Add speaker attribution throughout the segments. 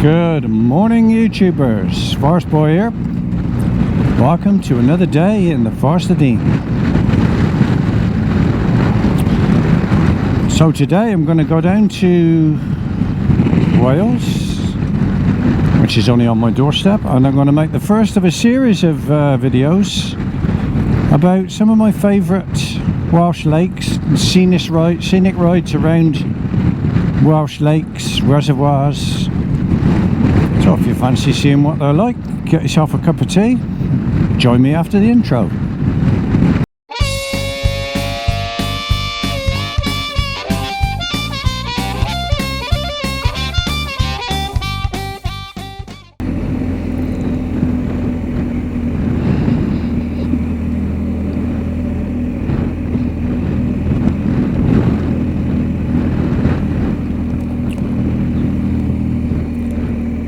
Speaker 1: Good morning, YouTubers. Forest Boy here. Welcome to another day in the Forest of Dean. So today I'm going to go down to Wales, which is only on my doorstep, and I'm going to make the first of a series of videos about some of my favourite Welsh lakes and scenic rides around Welsh lakes, reservoirs. So if you fancy seeing what they're like, get yourself a cup of tea, join me after the intro.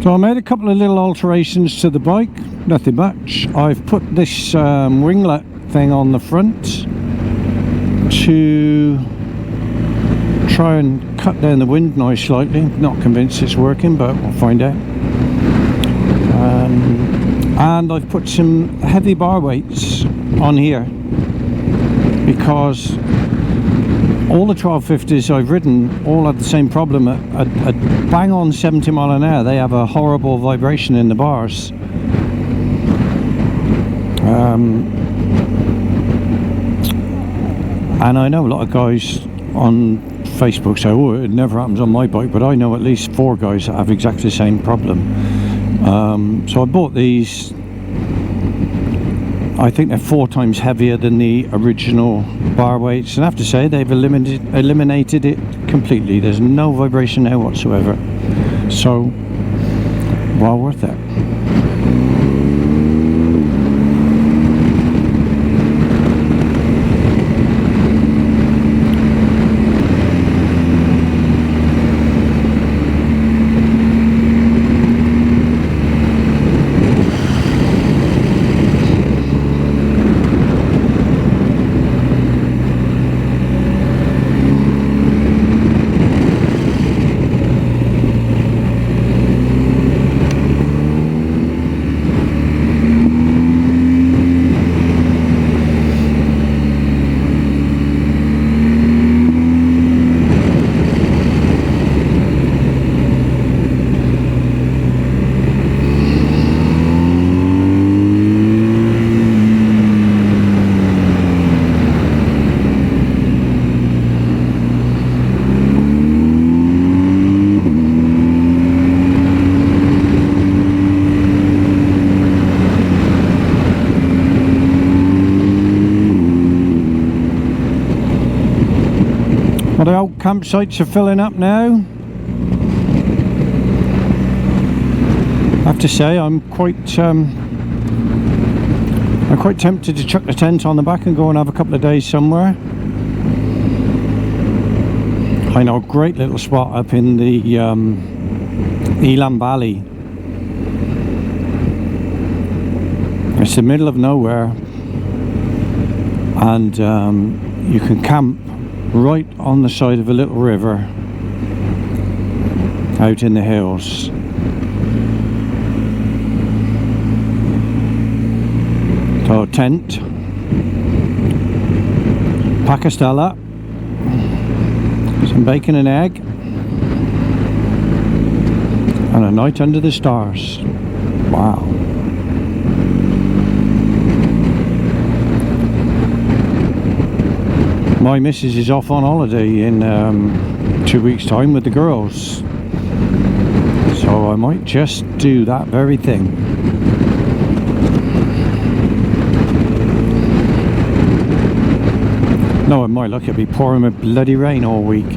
Speaker 1: So I made a couple of little alterations to the bike, nothing much. I've put this winglet thing on the front to try and cut down the wind noise slightly. Not convinced it's working, but we'll find out. And I've put some heavy bar weights on here because all the 1250s I've ridden all had the same problem. At bang on 70 mile an hour they have a horrible vibration in the bars. And I know a lot of guys on Facebook say, oh, it never happens on my bike, but I know at least 4 guys that have exactly the same problem. So I bought these. I think they're 4 times heavier than the original bar weights, and I have to say they've eliminated it completely. There's no vibration now whatsoever, so well worth it. Well, the old campsites are filling up now. I have to say I'm quite tempted to chuck the tent on the back and go and have a couple of days somewhere. I know a great little spot up in the Elan Valley. It's the middle of nowhere, and you can camp right on the side of a little river out in the hills. So tent, pack a Stella, some bacon and egg, and a night under the stars. Wow. My missus is off on holiday in 2 weeks' time with the girls, so I might just do that very thing. No, it might look, it'll be pouring with bloody rain all week.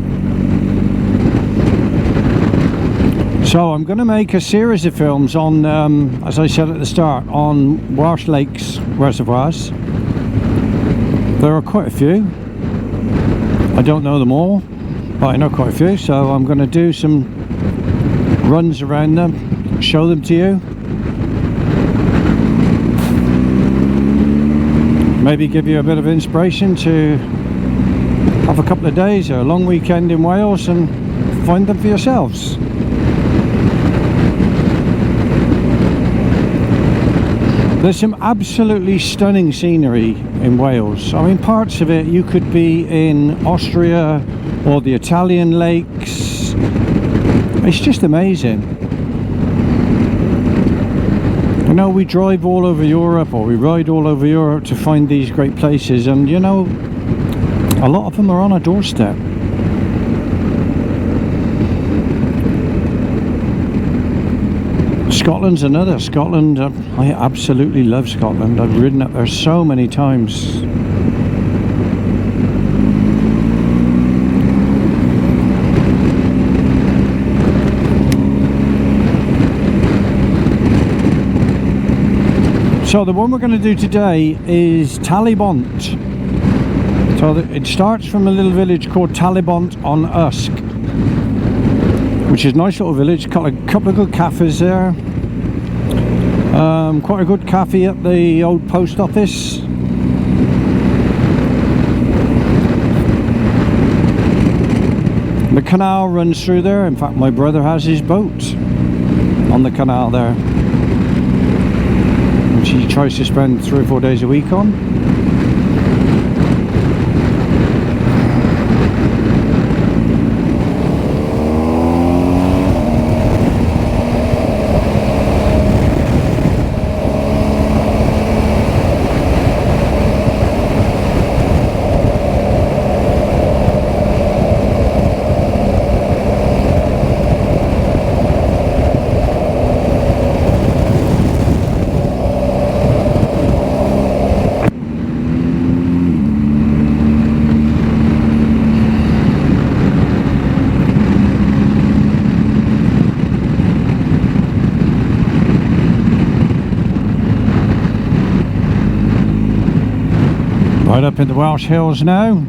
Speaker 1: So I'm going to make a series of films on, as I said at the start, on Welsh lakes, reservoirs. There are quite a few. I don't know them all, but I know quite a few, so I'm going to do some runs around them, show them to you. Maybe give you a bit of inspiration to have a couple of days or a long weekend in Wales and find them for yourselves. There's some absolutely stunning scenery in Wales. I mean, parts of it you could be in Austria or the Italian lakes. It's just amazing. You know, we drive all over Europe, or we ride all over Europe to find these great places, and you know, a lot of them are on our doorstep. Scotland's another. Scotland, I absolutely love Scotland. I've ridden up there so many times. So the one we're going to do today is Talybont. So it starts from a little village called Talybont on Usk, which is a nice little village. Got a couple of good cafes there. Quite a good cafe at the old post office. The canal runs through there. In fact, my brother has his boat on the canal there, which he tries to spend 3 or 4 days a week on. Right up in the Welsh Hills now.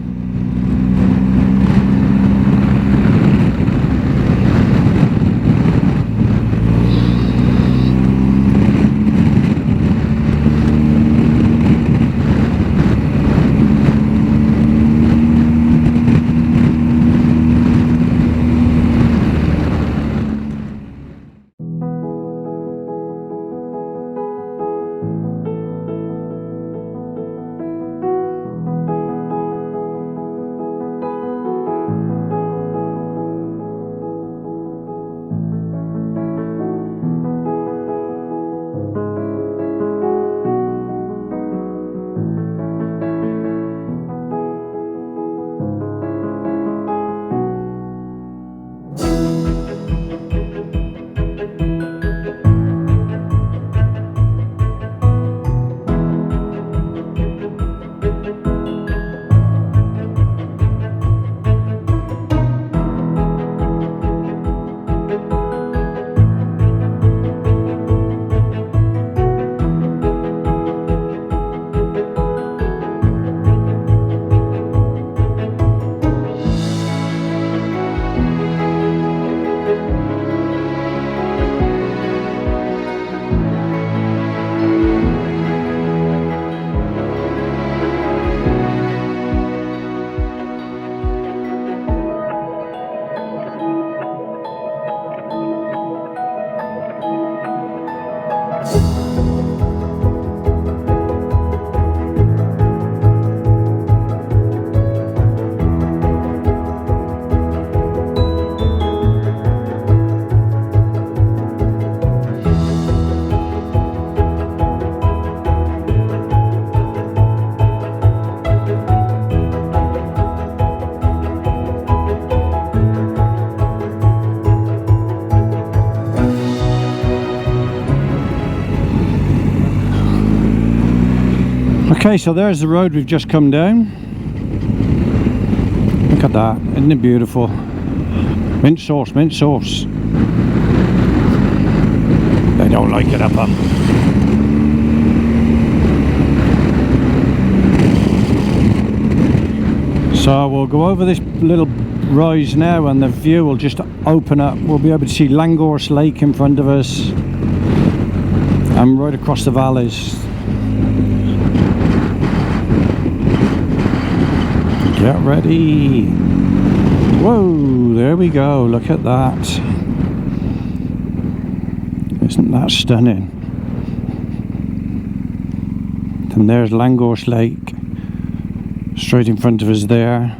Speaker 1: Okay, so there's the road we've just come down. Look at that, isn't it beautiful? Mint sauce, mint sauce. They don't like it up them. So we'll go over this little rise now and the view will just open up. We'll be able to see Langorse Lake in front of us and right across the valleys. Get ready. Whoa, there we go. Look at that. Isn't that stunning? And there's Langorse Lake, straight in front of us there.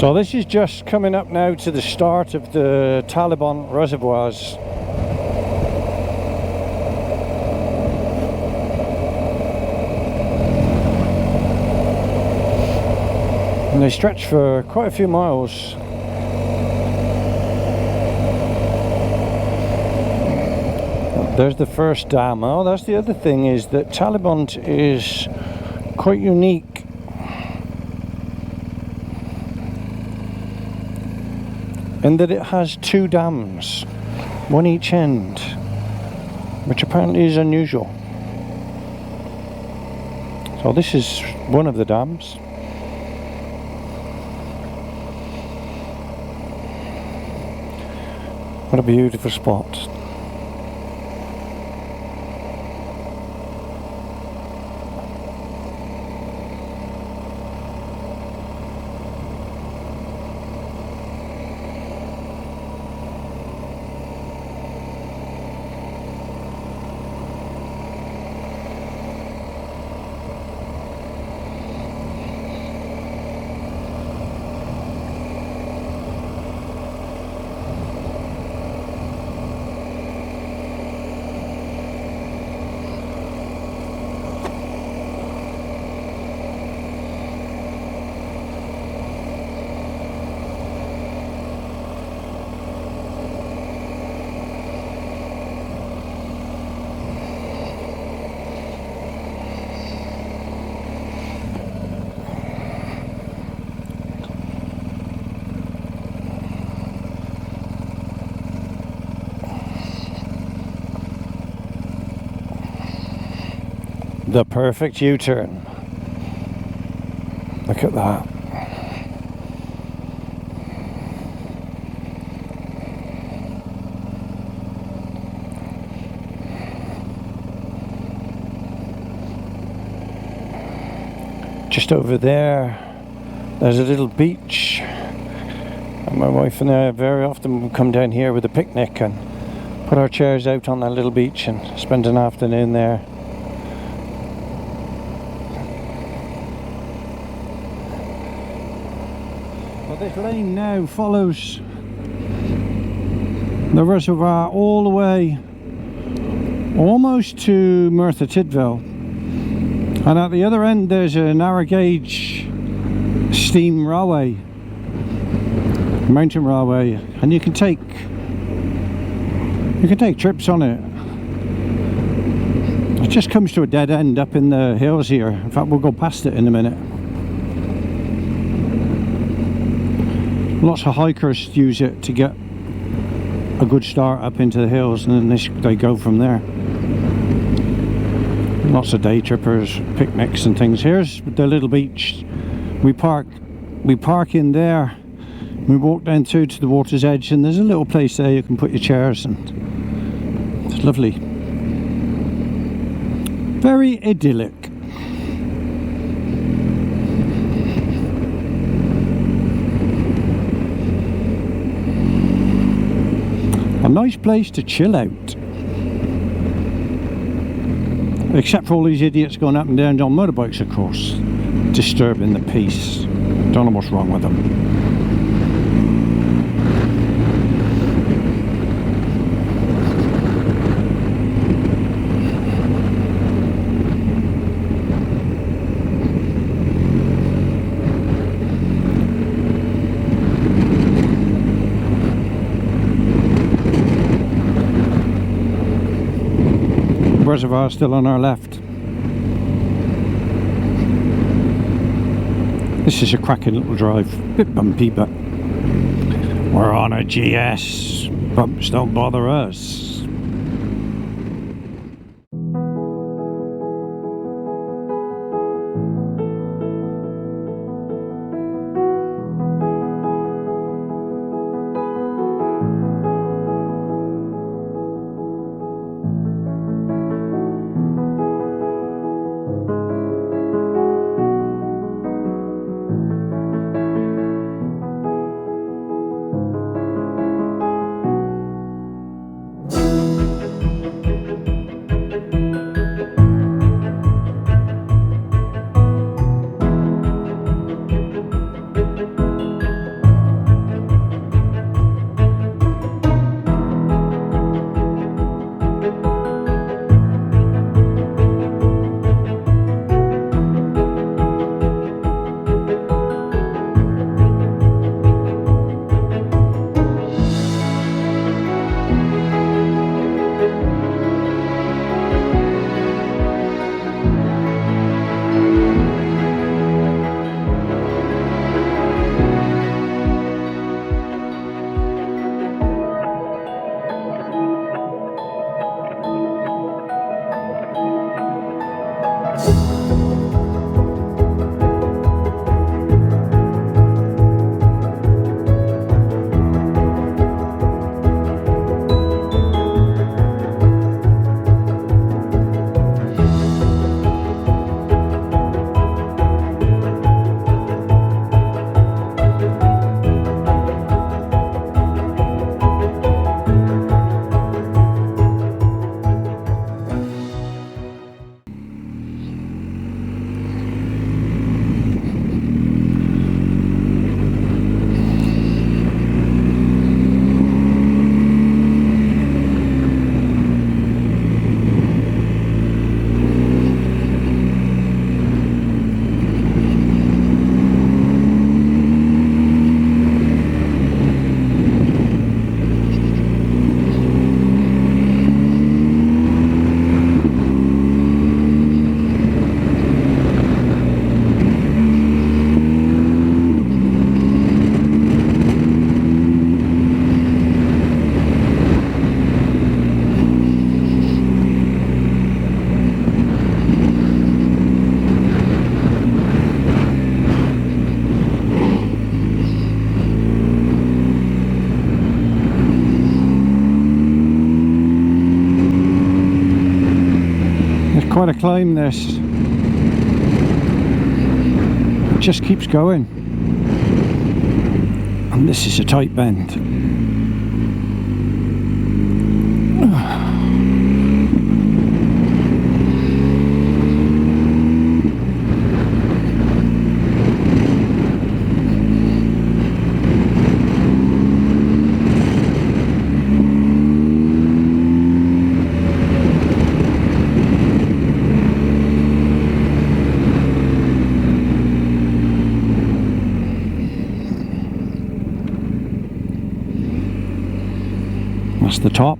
Speaker 1: So this is just coming up now to the start of the Tredegar Reservoirs. And they stretch for quite a few miles. There's the first dam. Oh, that's the other thing, is that Tredegar is quite unique in that it has two dams, one each end, which apparently is unusual. So this is one of the dams. What a beautiful spot. The perfect U-turn. Look at that. Just over there, there's a little beach. And my wife and I very often come down here with a picnic and put our chairs out on that little beach and spend an afternoon there. This lane now follows the reservoir all the way almost to Merthyr Tydfil, and at the other end there's a narrow gauge steam railway, mountain railway, and you can take trips on it. It just comes to a dead end up in the hills here. In fact, we'll go past it in a minute. Lots of hikers use it to get a good start up into the hills, and then they go from there. Lots of day trippers, picnics and things. Here's the little beach. We park in there. We walk down through to the water's edge, and there's a little place there you can put your chairs, and it's lovely. Very idyllic. A nice place to chill out. Except for all these idiots going up and down on motorbikes, of course. Disturbing the peace. Don't know what's wrong with them. Reservoir still on our left. This is a cracking little drive, bit bumpy, but we're on a GS. Bumps don't bother us. climb this. It just keeps going. And this is a tight bend. That's the top.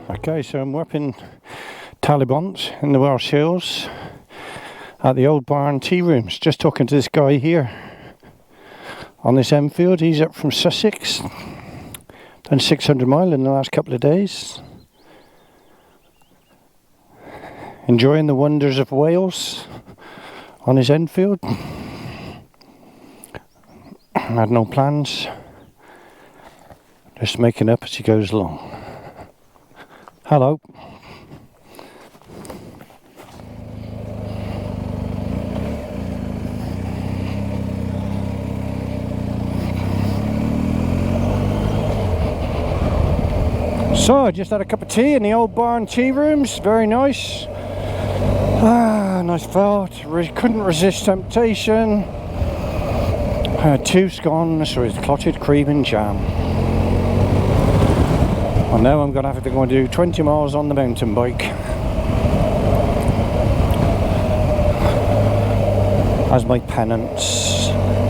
Speaker 1: Okay, so I'm up in Talibons in the Welsh Hills at the old barn tea rooms. Just talking to this guy here on this Enfield. He's up from Sussex, done 600 mile in the last couple of days. Enjoying the wonders of Wales on his Enfield. Had no plans, just making up as he goes along. Hello. So I just had a cup of tea in the old barn tea rooms. Very nice. Nice felt. Couldn't resist temptation. I had 2 scones with clotted cream and jam. And now I'm going to have to go and do 20 miles on the mountain bike as my penance.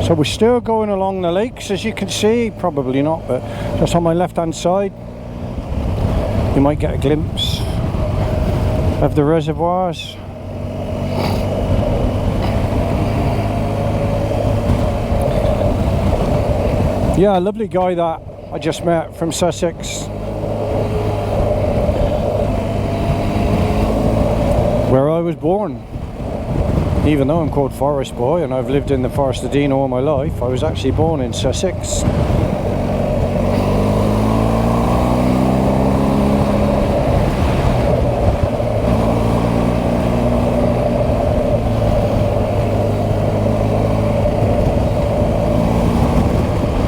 Speaker 1: So we're still going along the lakes, as you can see. Probably not, but just on my left hand side you might get a glimpse of the reservoirs. Yeah, a lovely guy that I just met from Sussex, where I was born. Even though I'm called Forest Boy and I've lived in the Forest of Dean all my life, I was actually born in Sussex.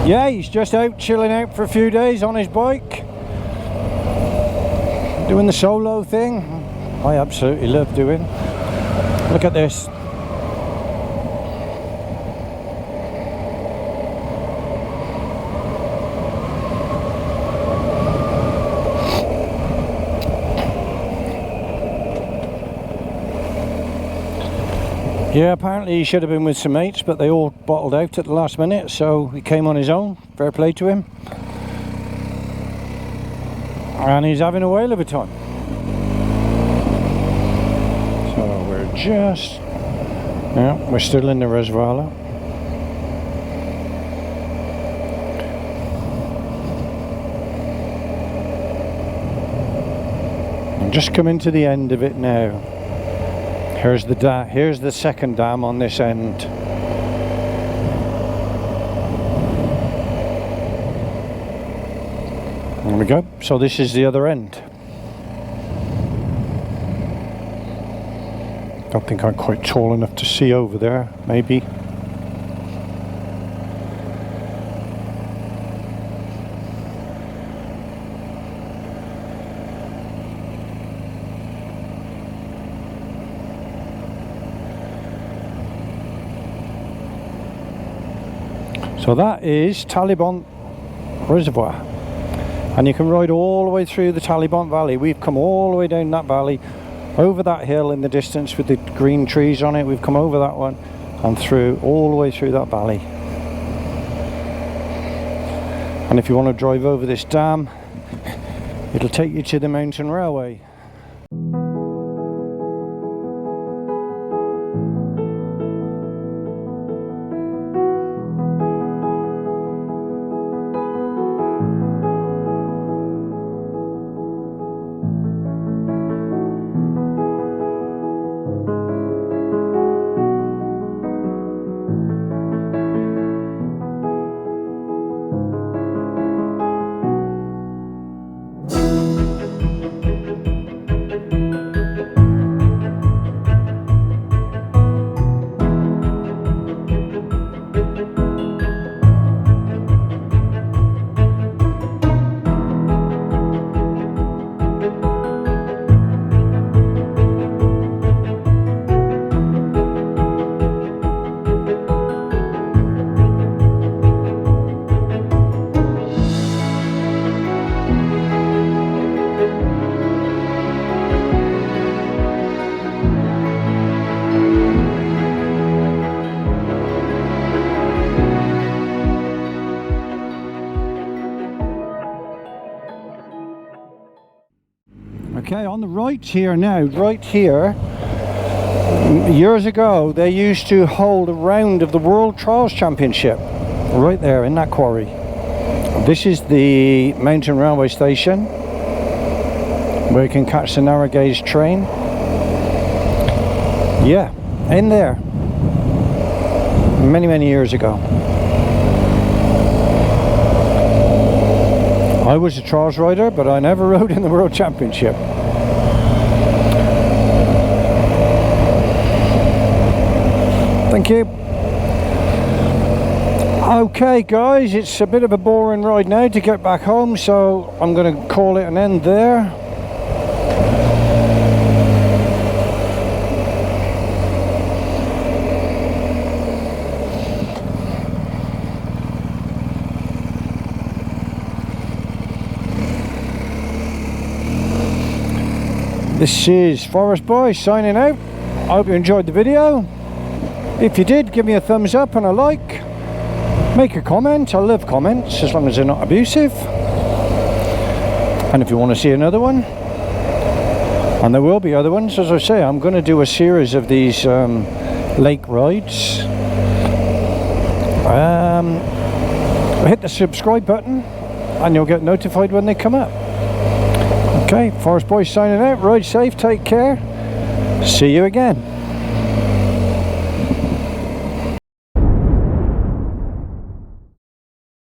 Speaker 1: Yeah, he's just out chilling out for a few days on his bike, doing the solo thing. I absolutely love doing. Look at this. Yeah, apparently he should have been with some mates, but they all bottled out at the last minute, so he came on his own. Fair play to him. And he's having a whale of a time. So we're just... yeah, we're still in the reservoir. I'm just coming to the end of it now. Here's the second dam on this end. There we go. So this is the other end. Don't think I'm quite tall enough to see over there, maybe. So that is Tredegar Reservoir, and you can ride all the way through the Tredegar Valley. We've come all the way down that valley, over that hill in the distance with the green trees on it. We've come over that one and through, all the way through that valley. And if you want to drive over this dam, it'll take you to the mountain railway. Okay, on the right here now, right here, years ago they used to hold a round of the World Trials Championship right there in that quarry. This is the mountain railway station where you can catch the narrow gauge train. Yeah, in there, many years ago. I was a trials rider, but I never rode in the World Championship. Thank you. Okay guys, it's a bit of a boring ride now to get back home, so I'm going to call it an end there. This is Forest Boy signing out. I hope you enjoyed the video. If you did, give me a thumbs up and a like. Make a comment. I love comments as long as they're not abusive. And if you want to see another one, and there will be other ones, as I say, I'm going to do a series of these lake rides. Hit the subscribe button and you'll get notified when they come up. Okay, Forest Boy signing out. Ride safe, take care. See you again.